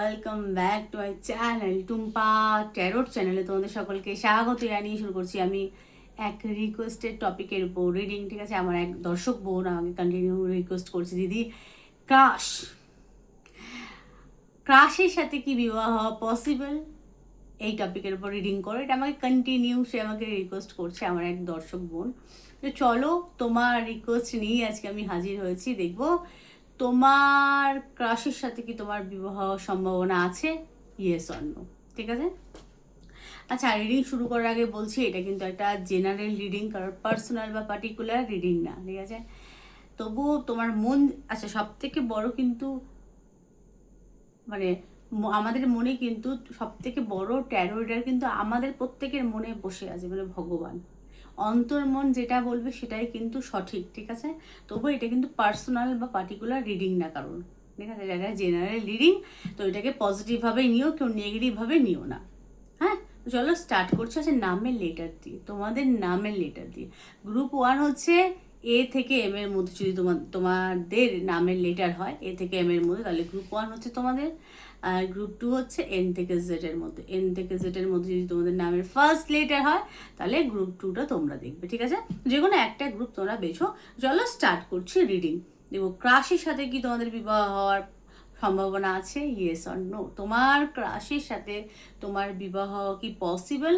Welcome back to my channel Tumpa tarot চ্যানেলে তোমাদের সকলকে স্বাগত জানিয়ে শুরু করছি আমি এক রিকোয়েস্টেড টপিকের উপর রিডিং। ঠিক আছে, আমার এক দর্শক বোন আমাকে কন্টিনিউ রিকোয়েস্ট করছে, দিদি ক্রাশের সাথে কি বিবাহ হওয়া পসিবল, এই টপিকের উপর রিডিং করো। এটা আমাকে কন্টিনিউ সে আমাকে রিকোয়েস্ট করছে, আমার এক দর্শক বোন। তো চলো, তোমার রিকোয়েস্ট নিয়ে আজকে আমি হাজির হয়েছি। দেখবো তোমার ক্রাশের সাথে কি তোমার বিবাহ সম্ভাবনা আছে, ইয়েস অর নো। ঠিক আছে, আচ্ছা রিডিং শুরু করার আগে বলছি এটা কিন্তু একটা জেনারেল রিডিং, কারণ পার্সোনাল বা পার্টিকুলার রিডিং না। ঠিক আছে, তবুও তোমার মন, আচ্ছা সব থেকে বড় কিন্তু মানে আমাদের মনে কিন্তু সব থেকে বড় ট্যারো রিডার কিন্তু আমাদের প্রত্যেকের মনে বসে আছে, মানে ভগবান। অন্তর্মন যেটা বলবে সেটাই কিন্তু সঠিক। ঠিক আছে, তবু এটা কিন্তু পার্সোনাল বা পার্টিকুলার রিডিং না কারণ। ঠিক আছে, এটা জেনারেল রিডিং, তো এটাকে পজিটিভভাবে নিও, কেউ নেগেটিভভাবে নিও না। হ্যাঁ, চলো স্টার্ট করছি। আছে নামের লেটার দিয়ে, তোমাদের নামের লেটার দিয়ে। গ্রুপ 1 হচ্ছে এ থেকে এম এর মধ্যে, যদি তোমাদের নামের লেটার হয় এ থেকে এম এর মধ্যে, তাহলে গ্রুপ 1 হচ্ছে তোমাদের। আর গ্রুপ 2 হচ্ছে এন থেকে জেড এর মধ্যে। এন থেকে জেড এর মধ্যে যদি তোমাদের নামের ফার্স্ট লেটার হয় তাহলে গ্রুপ 2টা তোমরা দেখবে। ঠিক আছে, যে কোনো একটা গ্রুপ তোমরা বেছো। চলো স্টার্ট করছি রিডিং। দেখো ক্রাশের সাথে কি তোমাদের বিবাহ হওয়ার সম্ভাবনা আছে, ইয়েস অর নো। তোমার ক্রাশের সাথে তোমার বিবাহ কি পসিবল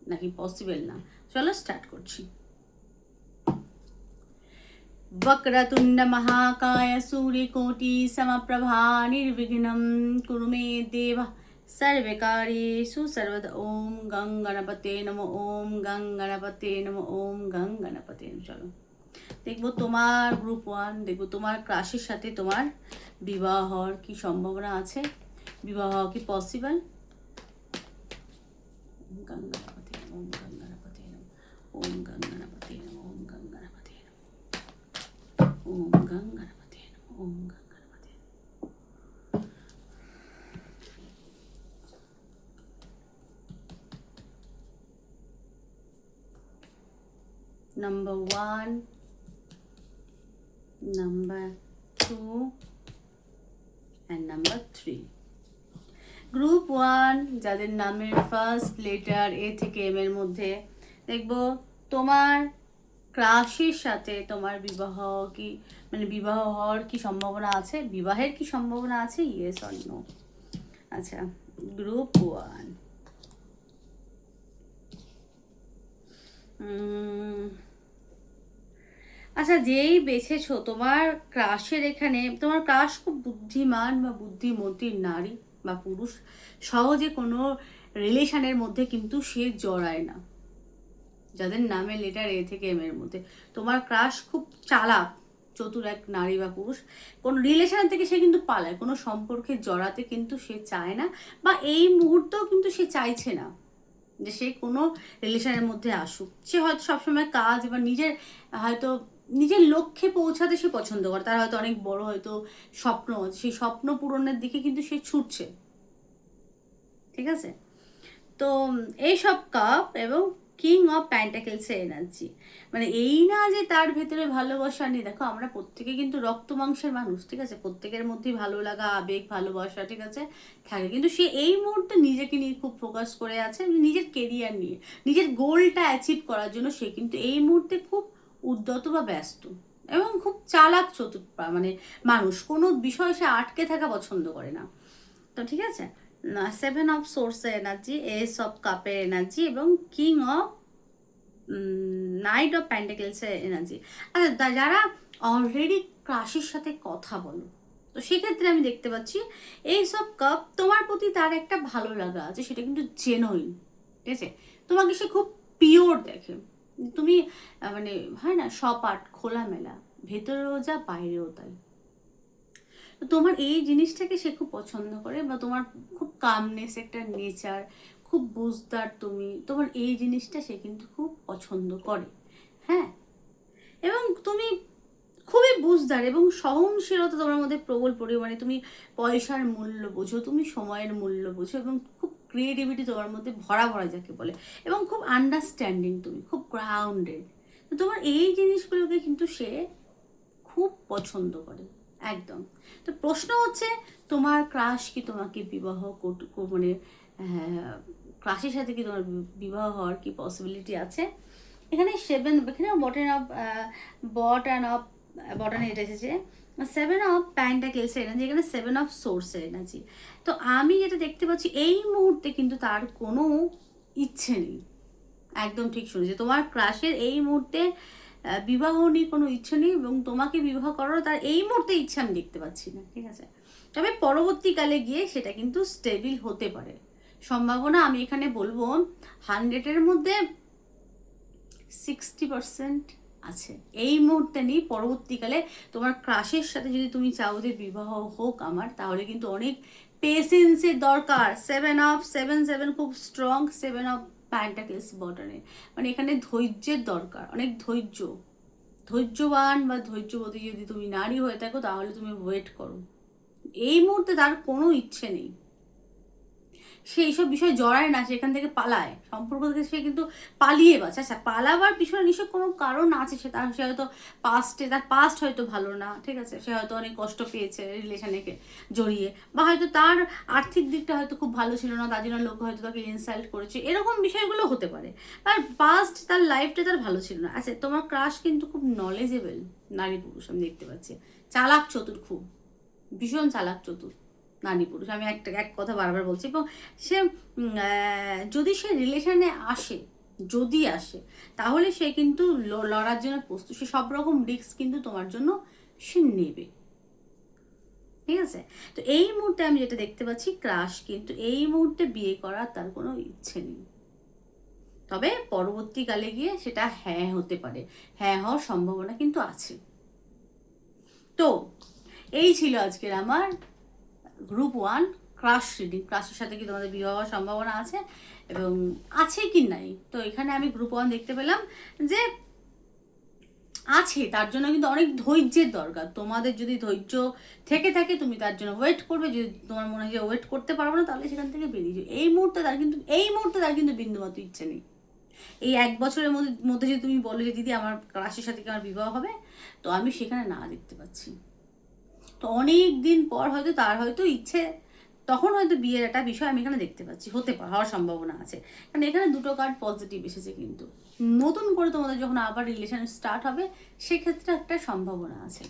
নাকি পসিবল না, চলো স্টার্ট করছি। वक्रतुंड महाकाय सूर्यकोटि समप्रभा निर्विघ्नं कुरु मे देव सर्वकार्येषु सर्वदा। ओम गं गणपते नमः, ओम गं गणपते नमः, ओम गं गणपते नमः। চলো দেখবো তোমার গ্রুপ 1, দেখবো তোমার ক্রাশের সাথে তোমার বিবাহ হওয়ার কি সম্ভাবনা আছে, বিবাহ হওয়া কি পসিবল। ওম গং গণপতে নমঃ, ওম গং গণপতে নমঃ, ওম গং গণপতে নমঃ, ওম গং গণপতে নমঃ, ওম গং গণপতে নমঃ, ওম গং গণপতে। Number 1, number 2 and number 3. Group 1 যাদের নামের ফার্স্ট লেটার এ থেকে এম এর মধ্যে, দেখবো তোমার ক্রাশের সাথে তোমার বিবাহ কি, মানে বিবাহ হওয়ার কি সম্ভাবনা আছে, বিবাহের কি সম্ভাবনা আছে, ইয়েস অর নো। আচ্ছা গ্রুপ 1, আচ্ছা যেই বেছেছো তোমার ক্রাশের, এখানে তোমার ক্রাশ খুব বুদ্ধিমান বা বুদ্ধিমতী নারী বা পুরুষ, সহজে কোনো রিলেশনের মধ্যে কিন্তু সে জড়ায় না। যাদের নামে লেটার এ থেকে এম এর মধ্যে, তোমার ক্রাশ খুব চালাক চতুর এক নারী বা পুরুষ, কোনো রিলেশন থেকে সে কিন্তু পালায়, কোনো সম্পর্কে জড়াতে কিন্তু সে চায় না, বা এই মুহূর্তেও কিন্তু সে চাইছে না যে সে কোনো রিলেশনের মধ্যে আসুক। সে হয়তো সবসময় কাজ বা নিজের হয়তো নিজের লক্ষ্যে পৌঁছাতে সে পছন্দ করে, তার হয়তো অনেক বড় হয়তো স্বপ্ন, সেই স্বপ্ন পূরণের দিকে কিন্তু সে ছুটছে। ঠিক আছে, তো এই সব কাপ এবং কিং অফ প্যান্টাকেলসের এনার্জি, মানে এই না যে তার ভেতরে ভালোবাসা নেই। দেখো আমরা প্রত্যেকে কিন্তু রক্ত মাংসের মানুষ, ঠিক আছে, প্রত্যেকের মধ্যেই ভালো লাগা, আবেগ, ভালোবাসা, ঠিক আছে, থাকে, কিন্তু সে এই মুহূর্তে নিজেকে নিয়ে খুব ফোকাস করে আছে, নিজের কেরিয়ার নিয়ে, নিজের গোলটা অ্যাচিভ করার জন্য সে কিন্তু এই মুহূর্তে খুব উদ্যত বা ব্যস্ত, এবং খুব চালাক চতুর মানে মানুষ, কোনো বিষয় সে আটকে থাকা পছন্দ করে না। তো ঠিক আছে, 7 অফ সোর্সের এনার্জি, এস অফ কাপের এনার্জি এবং কিং অফ নাইট অফ প্যান্টাকেলসের এনার্জি। আচ্ছা যারা অলরেডি ক্রাশের সাথে কথা বলো, তো সেক্ষেত্রে আমি দেখতে পাচ্ছি এই সব কাপ, তোমার প্রতি তার একটা ভালো লাগা আছে, সেটা কিন্তু জেনুইন। ঠিক আছে, তোমাকে সে খুব পিওর দেখে, তুমি মানে হয় না সপাট খোলামেলা, ভেতরেও যা বাইরেও তাই। তো তোমার এই জিনিসটাকে সে খুব পছন্দ করে, বা তোমার খুব কামনেস একটা নেচার, খুব বুঝদার তুমি, তোমার এই জিনিসটা সে কিন্তু খুব পছন্দ করে। হ্যাঁ, এবং তুমি খুবই বুঝদার এবং সহনশীলতা তোমার মধ্যে প্রবল পরিমাণে, তুমি পয়সার মূল্য বোঝো, তুমি সময়ের মূল্য বোঝো, এবং খুব ক্রিয়েটিভিটি তোমার মধ্যে ভরা ভরা যাকে বলে, এবং খুব আন্ডারস্ট্যান্ডিং, তুমি খুব গ্রাউন্ডেড। তো তোমার এই জিনিসগুলোকে কিন্তু সে খুব পছন্দ করে একদম। তো প্রশ্ন হচ্ছে তোমার ক্রাশ কি তোমাকে বিবাহ মানে ক্রাশের সাথে কি তোমার বিবাহ হওয়ার কি পসিবিলিটি আছে? এখানে এখানে বটন এটা এসেছে 7 অফ প্যান্টাকেলসের এনার্জি, এখানে 7 অফ সোর্সের এনার্জি। তো আমি যেটা দেখতে পাচ্ছি এই মুহূর্তে কিন্তু তার কোনো ইচ্ছে নেই। একদম ঠিক শুনেছি, তোমার ক্রাশের এই মুহূর্তে বিবাহ নিয়ে কোনো ইচ্ছে নেই এবং তোমাকে বিবাহ করারও তার এই মুহূর্তে ইচ্ছা আমি দেখতে পাচ্ছি না, ঠিক আছে? তবে পরবর্তীকালে গিয়ে সেটা কিন্তু স্টেবিল হতে পারে, সম্ভাবনা আমি এখানে বলবো 100-এর মধ্যে 60% আছে। এই মুহূর্তে নেই, পরবর্তীকালে তোমার ক্রাশের সাথে যদি তুমি চাও যে বিবাহ হোক আমার, তাহলে কিন্তু অনেক পেশেন্সের দরকার। 7 খুব স্ট্রং, 7 অফ প্যান্টাকেলস বটনে, মানে এখানে ধৈর্যের দরকার, অনেক ধৈর্যবান বা ধৈর্যবতী যদি তুমি নারী হয়ে থাকো তাহলে তুমি ওয়েট করো। এই মুহূর্তে তার কোনো ইচ্ছে নেই, সে এইসব বিষয়ে জড়ায় না, সেখান থেকে পালায়, সম্পর্ক থেকে সে কিন্তু পালিয়ে বাঁচে। আচ্ছা, পালাবার পিছনে নিশ্চয় কোনো কারণ আছে, সে হয়তো তার পাস্ট হয়তো ভালো না, ঠিক আছে, সে হয়তো অনেক কষ্ট পেয়েছে রিলেশনে জড়িয়ে, বা হয়তো তার আর্থিক দিকটা হয়তো খুব ভালো ছিল না, তার জন্য লোক হয়তো তাকে ইনসাল্ট করেছে, এরকম বিষয়গুলো হতে পারে। তার পাস্ট, তার লাইফটা তার ভালো ছিল না। আচ্ছা, তোমার ক্রাশ কিন্তু খুব নলেজেবল নারী পুরুষ আমি দেখতে পাচ্ছি, চালাক চতুর, খুব ভীষণ চালাক চতুর নারী পুরুষ, আমি এক কথা বারবার বলছি। এবং সে যদি সে রিলেশনে আসে তাহলে সে কিন্তু লড়ার জন্য প্রস্তুত, সে সব রকম রিস্ক কিন্তু তোমার জন্য সে নেবে, ঠিক আছে? তো এই মুহূর্তে আমি যেটা দেখতে পাচ্ছি, ক্রাশ কিন্তু এই মুহূর্তে বিয়ে করার তার কোনো ইচ্ছে নেই। তবে পরবর্তীকালে গিয়ে সেটা হ্যাঁ হতে পারে, হ্যাঁ হওয়ার সম্ভাবনা কিন্তু আছে। তো এই ছিল আজকের আমার গ্রুপ 1 ক্রাশ রিডিং। ক্রাশের সাথে কি তোমাদের বিবাহ হওয়ার সম্ভাবনা আছে এবং আছে কি নাই? তো এখানে আমি গ্রুপ 1 দেখতে পেলাম যে আছে, তার জন্য কিন্তু অনেক ধৈর্যের দরকার। তোমাদের যদি ধৈর্য থেকে থাকে তুমি তার জন্য ওয়েট করবে, যদি তোমার মনে হয় যে ওয়েট করতে পারবো না তাহলে সেখান থেকে বেরিয়ে যাও। এই মুহূর্তে তার কিন্তু বিন্দুমাত্র ইচ্ছে নেই। এই 1 বছরের মধ্যে যদি তুমি বলো যে দিদি আমার ক্রাশের সাথে কি আমার বিবাহ হবে, তো আমি সেখানে না দেখতে পাচ্ছি। তো অনেক দিন পর হয়তো তার হয়তো ইচ্ছে, তখন হয়তো বিয়ের একটা বিষয় আমি এখানে দেখতে পাচ্ছি, হওয়ার সম্ভাবনা আছে। কারণ এখানে দুটো কার্ড পজিটিভ এসেছে, কিন্তু নতুন করে তোমাদের যখন আবার রিলেশন স্টার্ট হবে সেক্ষেত্রে একটা সম্ভাবনা আছে।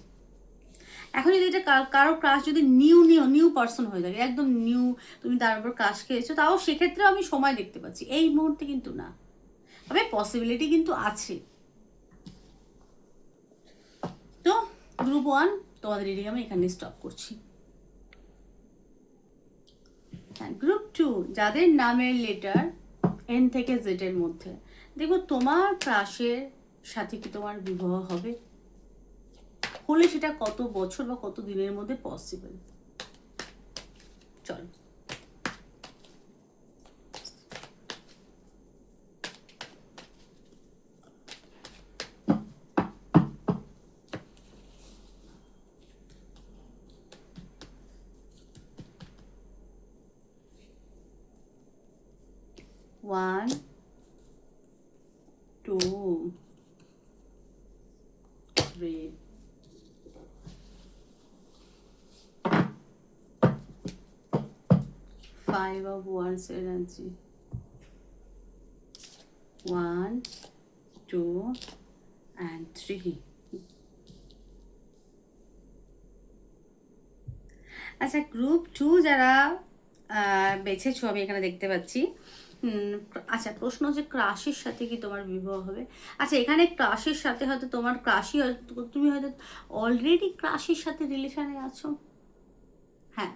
এখন যদি এটা কারো ক্রাশ যদি নিউ পার্সন হয়ে থাকে, একদম নিউ, তুমি তার উপর ক্রাশ খেয়েছো, তাও সেক্ষেত্রে আমি সময় দেখতে পাচ্ছি, এই মুহূর্তে কিন্তু না। তবে পসিবিলিটি কিন্তু আছে। তো গ্রুপ 1 তোমাদের রিডিং আমি এখানে স্টপ করছি। গ্রুপ 2 যাদের নামের লেটার এন থেকে জেড এর মধ্যে, দেখো তোমার ক্রাশের সাথে কি তোমার বিবাহ হবে, হলে সেটা কত বছর বা কত দিনের মধ্যে পসিবল। চলো, one, 2, 3, 5 of wands energy, 1, 2 and 3। আচ্ছা, গ্রুপ 2 যারা বেছেছো আমি এখানে দেখতে পাচ্ছি। আচ্ছা, প্রশ্ন হচ্ছে ক্রাশের সাথে কি তোমার বিবাহ হবে? আচ্ছা, এখানে ক্রাশের সাথে হয়তো তোমার তুমি হয়তো অলরেডি ক্রাশের সাথে রিলেশনে আছো। হ্যাঁ,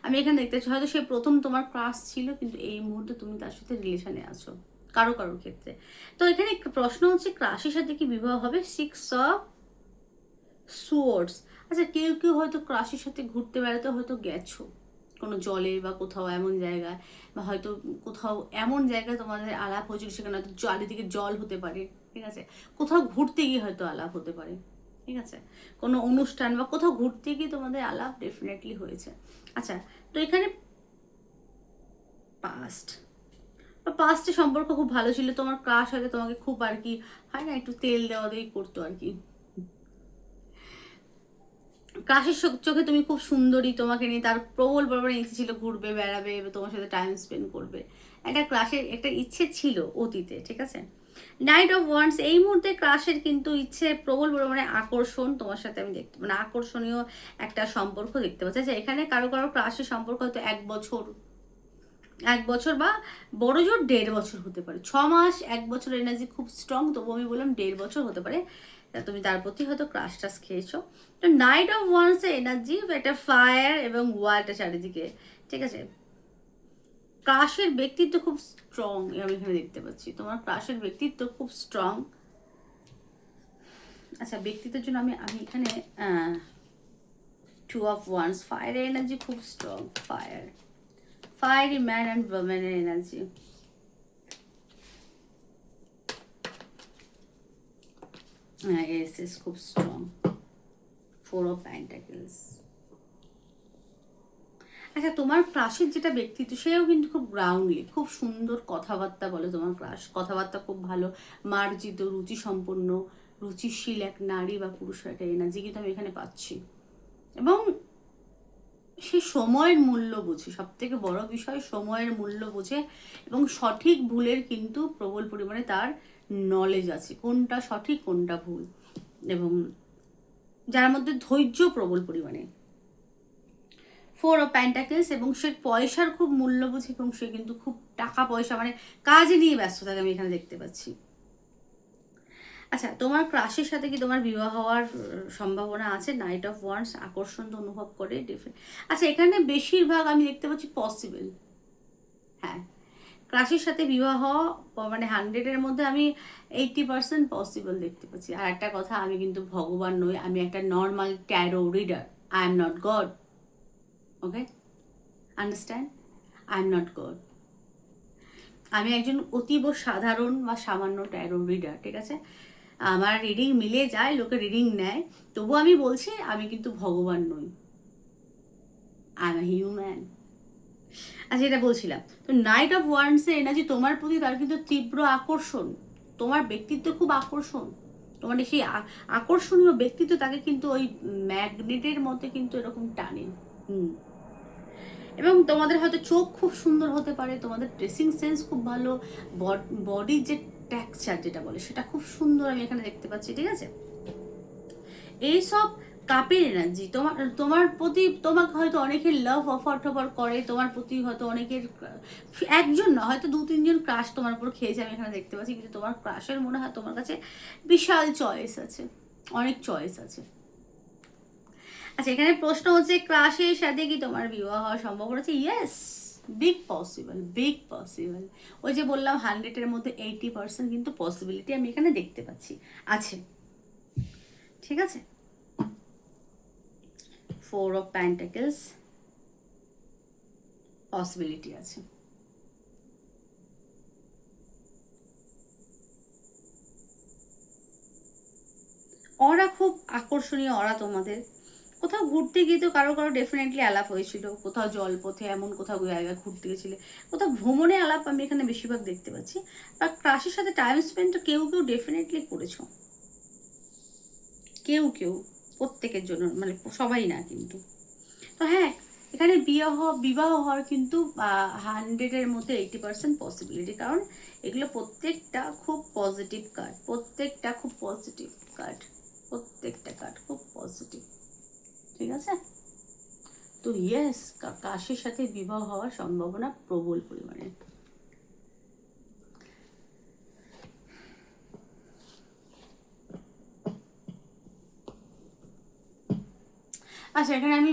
আমি এখানে দেখতে পাচ্ছি হয়তো সে প্রথম তোমার ক্রাশ ছিল, কিন্তু এই মুহূর্তে তুমি তার সাথে রিলেশনে আছো কারোর ক্ষেত্রে। তো এখানে প্রশ্ন হচ্ছে ক্রাশের সাথে কি বিবাহ হবে? 6 অফ সোর্স। আচ্ছা, কেউ হয়তো ক্রাশের সাথে ঘুরতে বেড়াতে হয়তো গেছো কোনো জলে বা কোথাও এমন জায়গায়, বা হয়তো কোথাও এমন জায়গায় তোমাদের আলাপ হয়েছিল, সেখানে হয়তো চারিদিকে জল হতে পারে, ঠিক আছে, কোথাও ঘুরতে গিয়ে হয়তো আলাপ হতে পারে, ঠিক আছে, কোনো অনুষ্ঠান বা কোথাও ঘুরতে গিয়ে তোমাদের আলাপ ডেফিনেটলি হয়েছে। আচ্ছা, তো এখানে পাস্টে সম্পর্ক খুব ভালো ছিল, তোমার ক্রাশ হয়তো তোমাকে খুব আর কি হয় না, একটু তেল দেওয়া দিয়ে করতো আর কি, ক্রাশের চোখে তুমি খুব সুন্দরী, তোমাকে নিয়ে তার প্রবল প্রবল ইচ্ছে ছিল ঘুরবে বেড়াবে তোমার সাথে টাইম স্পেন্ড করবে, একটা ক্রাশের একটা ইচ্ছে ছিল অতীতে, ঠিক আছে। নাইট অফ ওয়ান্স, এই মুহূর্তে ক্রাশের কিন্তু ইচ্ছে প্রবল পরিমাণে আকর্ষণ তোমার সাথে আমি দেখতে, মানে আকর্ষণীয় একটা সম্পর্ক দেখতে পাচ্ছি। আচ্ছা, এখানে কারো কারো ক্রাশের সম্পর্ক হয়তো 1 বছর বা বড় জোর 1.5 বছর হতে পারে, 6 মাস 1 বছর এনার্জি খুব স্ট্রং, তবু আমি বললাম 1.5 বছর হতে পারে। তুমি তার প্রতি হয়তো ক্রাশ টাশ খেয়েছো। তো নাইট অফ ওয়ান্স এনার্জি একটা ফায়ার এবং ওয়ালটা চারিদিকে, ঠিক আছে। ক্রাশের ব্যক্তিত্ব খুব স্ট্রং, আমি এখানে দেখতে পাচ্ছি তোমার ক্রাশের ব্যক্তিত্ব খুব স্ট্রং। আচ্ছা, ব্যক্তিত্বের জন্য আমি আমি এখানে 2 of Wands, ফায়ারের এনার্জি খুব স্ট্রং, ফায়ারি ম্যান অ্যান্ড ওমেনের এনার্জি। এস খুব স্ট্রং, 4 of Pentacles। আচ্ছা, তোমার ক্রাশের যেটা ব্যক্তিত্ব সেও কিন্তু খুব গ্রাউন্ডলি, খুব সুন্দর কথাবার্তা বলে তোমার ক্রাশ, কথাবার্তা খুব ভালো, মার্জিত, রুচি সম্পন্ন, রুচিশীল এক নারী বা পুরুষের একটা এনার্জি কিন্তু আমি এখানে পাচ্ছি। এবং সে সময়ের মূল্য বোঝে, সব থেকে বড় বিষয় সময়ের মূল্য বোঝে, এবং সঠিক ভুলের কিন্তু প্রবল পরিমাণে তার নলেজ আছে, কোনটা সঠিক কোনটা ভুল, এবং যার মধ্যে ধৈর্য প্রবল পরিমাণে। 4 of Pentacles, এবং সে পয়সার খুব মূল্য বোঝে, এবং সে কিন্তু খুব টাকা পয়সা মানে কাজে নিয়ে ব্যস্ত থাকে, আমি এখানে দেখতে পাচ্ছি। আচ্ছা, তোমার ক্রাশের সাথে কি তোমার বিবাহ হওয়ার সম্ভাবনা আছে? নাইট অফ ওয়ান্স, আকর্ষণ তো অনুভব করে ডিফারেন্ট। আচ্ছা, এখানে বেশিরভাগ আমি দেখতে পাচ্ছি পসিবল, হ্যাঁ, ক্রাশের সাথে বিবাহ মানে 100-এর মধ্যে আমি 80% পসিবল দেখতে পাচ্ছি। আর একটা কথা, আমি কিন্তু ভগবান নই, আমি একটা normal taro reader, I am not god, okay, understand, I am not god. আমি একজন অতীব সাধারণ বা সামান্য ট্যারো রিডার, ঠিক আছে। আমার রিডিং মিলে যায়, লোকে রিডিং নেয়, তবু আমি বলছি আমি কিন্তু ভগবান নই, আই এম হিউম্যান। আচ্ছা, এটা বলছিলাম, তো নাইট অফ ওয়ান্ডসের এনার্জি তোমার প্রতি তার কিন্তু তীব্র আকর্ষণ, তোমার ব্যক্তিত্ব খুব আকর্ষণ, তোমার সেই আকর্ষণীয় ব্যক্তিত্ব তাকে কিন্তু ওই ম্যাগনেটের মতো কিন্তু এরকম টানে। এবং তোমাদের হয়তো চোখ খুব সুন্দর হতে পারে, তোমাদের ড্রেসিং সেন্স খুব ভালো, বডির যে টেক্সচার যেটা বলে সেটা খুব সুন্দর আমি এখানে দেখতে পাচ্ছি, ঠিক আছে। এইসব কাপের এনার্জি তোমার তোমার প্রতি, তোমাকে হয়তো অনেকের লাভ অফার টফার করে, তোমার প্রতি হয়তো অনেকের, একজন না হয়তো 2-3 জন ক্রাশ তোমার উপর খেয়েছে আমি এখানে দেখতে পাচ্ছি, কিন্তু তোমার ক্রাশের মনে হয় তোমার কাছে বিশাল চয়েস আছে, অনেক চয়েস আছে। আচ্ছা, এখানে প্রশ্ন হচ্ছে ক্রাশের সাথে কি তোমার বিবাহ হওয়ার সম্ভাবনা আছে? Yes, big possible, big possible. ওই যে বললাম 100-এর মধ্যে 80% কিন্তু পসিবিলিটি আমি এখানে দেখতে পাচ্ছি আছে, ঠিক আছে। 4 of Pentacles, পসিবিলিটি আছে। ওরা খুব আকর্ষণীয়, ওরা তোমাদের কোথাও ঘুরতে গিয়ে তো কারো কারো ডেফিনেটলি আলাপ হয়েছিল, কোথাও জলপথে, এমন কোথাও জায়গায় ঘুরতে গেছিলে, কোথাও ভ্রমণে আলাপ আমি এখানে বেশিরভাগ দেখতে পাচ্ছি। বা ক্রাশের সাথে টাইম স্পেন্ড তো কেউ কেউ ডেফিনেটলি করেছো, কেউ কেউ, প্রত্যেকের জন্য মানে সবাই না কিন্তু। তো হ্যাঁ, এখানে বিবাহ হওয়ার কিন্তু 100-এর মধ্যে 80% পসিবিলিটি, কারণ এগুলো প্রত্যেকটা খুব পজিটিভ কার্ড, প্রত্যেকটা খুব পজিটিভ কার্ড, প্রত্যেকটা কার্ড খুব পজিটিভ, ঠিক আছে। তো ইয়েস, কাশের সাথে বিবাহ হওয়ার সম্ভাবনা প্রবল পরিমাণে। আচ্ছা, এখানে আমি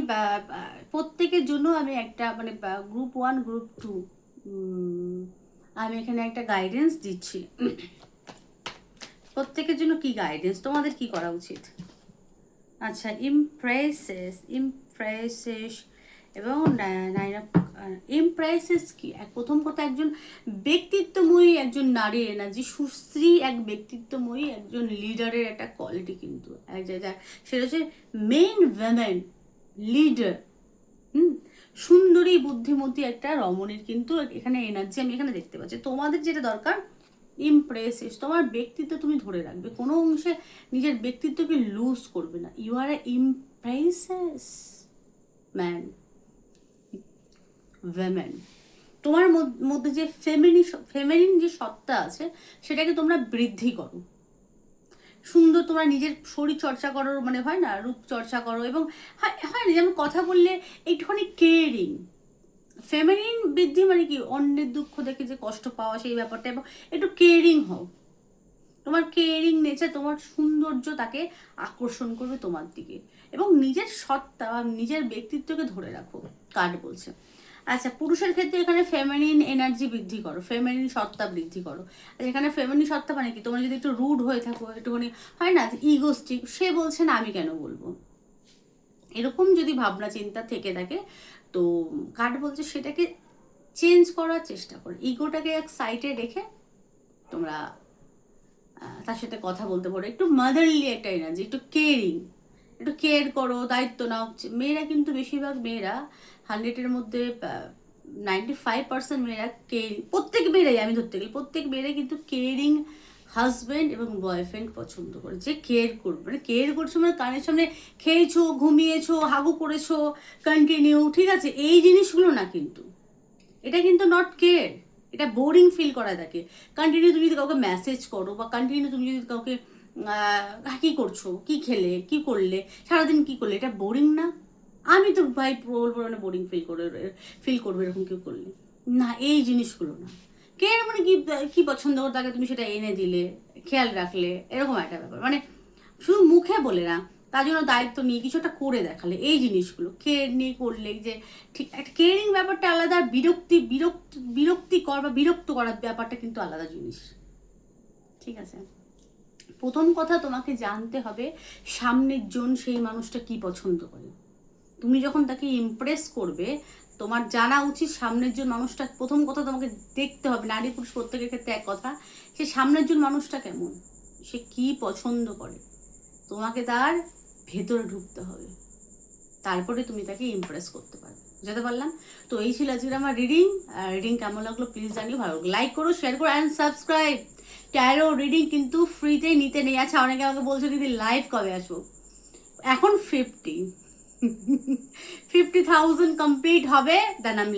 প্রত্যেকের জন্য আমি একটা মানে গ্রুপ 1 গ্রুপ 2 আমি এখানে একটা গাইডেন্স দিচ্ছি। প্রত্যেকের জন্য কি গাইডেন্স, তোমাদের কি করা উচিত? আচ্ছা, ইমপ্রেসেস এবং ইমপ্রেসেস কি, প্রথম কথা একজন ব্যক্তিত্বময়ী একজন নারীর এনার্জি, সুশ্রী এক ব্যক্তিত্বময়ী একজন লিডারের একটা কোয়ালিটি কিন্তু সেটা হচ্ছে মেইন ওমেন লিডার, সুন্দরী বুদ্ধিমতী একটা রমণীর কিন্তু এখানে এনার্জি আমি এখানে দেখতে পাচ্ছি। তোমাদের যেটা দরকার ইমপ্রেসিভ, তোমার ব্যক্তিত্ব তুমি ধরে রাখবে, কোনো অংশে নিজের ব্যক্তিত্বকে লুজ করবে না, you are a prices man, women, তোমার মধ্যে যে ফেমিনিন যে সত্তা আছে সেটাকে তোমরা বৃদ্ধি করো। সুন্দর তোমরা নিজের শরীর চর্চা করো, মানে হয় না, রূপ চর্চা করো, এবং হয় না যেমন কথা বললে একটুখানি কেয়ারিং। ফেমিনিন বৃদ্ধি মানে কি, অন্যের দুঃখ দেখে যে কষ্ট পাওয়া সেই ব্যাপারটা, এবং একটু কেয়ারিং হও। তোমার কেয়ারিং নেচার, তোমার সৌন্দর্য তাকে আকর্ষণ করবে তোমার দিকে, এবং নিজের সত্তা নিজের ব্যক্তিত্বকে ধরে রাখো, কার্ড বলছে। আচ্ছা, পুরুষের ক্ষেত্রে এখানে ফেমিনিন এনার্জি বৃদ্ধি করো, ফেমিনিন সত্তা বৃদ্ধি করো। এখানে ফেমিনিন সত্তা মানে কি, তোমরা যদি একটু রুড হয়ে থাকো, একটুখানি হয় না ইগোস্টিক, সে বলছে না আমি কেন বলবো, এরকম যদি ভাবনা চিন্তা থেকে থাকে, তো কার্ড বলছে সেটাকে চেঞ্জ করার চেষ্টা করো। ইগোটাকে এক সাইডে রেখে তোমরা তার সাথে কথা বলতে পারো, একটু মাদারলি একটা এনার্জি, একটু কেয়ারিং, একটু কেয়ার করো, দায়িত্ব নাও। মেয়েরা কিন্তু বেশিরভাগ মেয়েরা 100-এর মধ্যে 95% মেয়েরা কেয়ারিং, প্রত্যেক মেয়েরাই, আমি ধরতে গেলে প্রত্যেক মেয়েরাই কিন্তু কেয়ারিং হাজব্যান্ড এবং বয়ফ্রেন্ড পছন্দ করে, যে কেয়ার করবে, মানে কেয়ার করছো মানে কানের সামনে খেয়েছো, ঘুমিয়েছো, হাগু করেছো কন্টিনিউ, ঠিক আছে, এই জিনিসগুলো না কিন্তু, এটা কিন্তু নট কেয়ার, এটা বোরিং ফিল করা থাকে। কন্টিনিউ তুমি যদি কাউকে মেসেজ করো, বা কন্টিনিউ তুমি যদি কাউকে কী করছো, কী খেলে, কী করলে, সারাদিন কী করলে, এটা বোরিং না? আমি তো ভাই বলবো মানে বোরিং ফিল করবে এরকম কেউ করলে না, এই জিনিসগুলো না। কেয়ার মানে কি, কী পছন্দ করো তাকে তুমি সেটা এনে দিলে, খেয়াল রাখলে, এরকম একটা ব্যাপার, মানে শুধু মুখে বলে না, তার জন্য দায়িত্ব নিয়ে কিছু একটা করে দেখালে, এই জিনিসগুলো কেয়ার নিয়ে করলে, যে ঠিক একটা কেয়ারিং ব্যাপারটা আলাদা, আর বিরক্তিকর বা বিরক্ত করার ব্যাপারটা কিন্তু আলাদা জিনিস, ঠিক আছে? প্রথম কথা তোমাকে জানতে হবে সামনের জন সেই মানুষটা কি পছন্দ করে। তুমি যখন তাকে ইমপ্রেস করবে, তোমার জানা উচিত সামনের জন মানুষটা, প্রথম কথা তোমাকে দেখতে হবে, নারী পুরুষ প্রত্যেকের ক্ষেত্রে এক কথা, সে সামনের জন মানুষটা কেমন, সে কি পছন্দ করে, তোমাকে তার ভেতরে ঢুকতে হবে, তারপরে তুমি তাকে ইমপ্রেস করতে পারবে। বুঝতে পারলাম? তো এই ছিল আজকে আমার রিডিং। রিডিং কেমন লাগলো প্লিজ জানিও, ভালো লাইক করো, শেয়ার করো অ্যান্ড সাবস্ক্রাইব। ট্যারো রিডিং কিন্তু ফ্রিতে নিতে নেই। আচ্ছা, অনেকে আমাকে বলছো দিদি লাইভ কবে আসবো, এখন 50,000 কমপ্লিট হবে, দেন আমি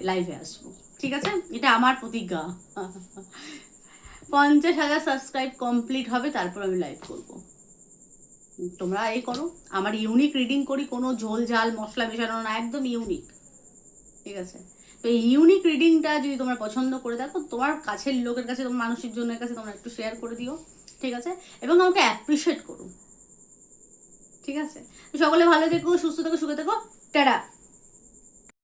লাইভে আসবো, ঠিক আছে? এটা আমার প্রতিজ্ঞা। 50,000 সাবস্ক্রাইব কমপ্লিট হবে, তারপর আমি লাইভ করবো। তোমরা এই করো, আমার ইউনিক রিডিং করি, কোনো ঝোল ঝাল মশলা মেশানো না, একদম ইউনিক, ঠিক আছে? তো এই ইউনিক রিডিংটা যদি তোমরা পছন্দ করে দেখো, তোমার কাছের লোকের কাছে, তোমার মানসিক জনের কাছে তোমরা একটু শেয়ার করে দিও, ঠিক আছে? এবং আমাকে অ্যাপ্রিসিয়েট করো, ঠিক আছে? সকলে ভালো থেকো, সুস্থ থেকো, সুখে থেকো, টাটা।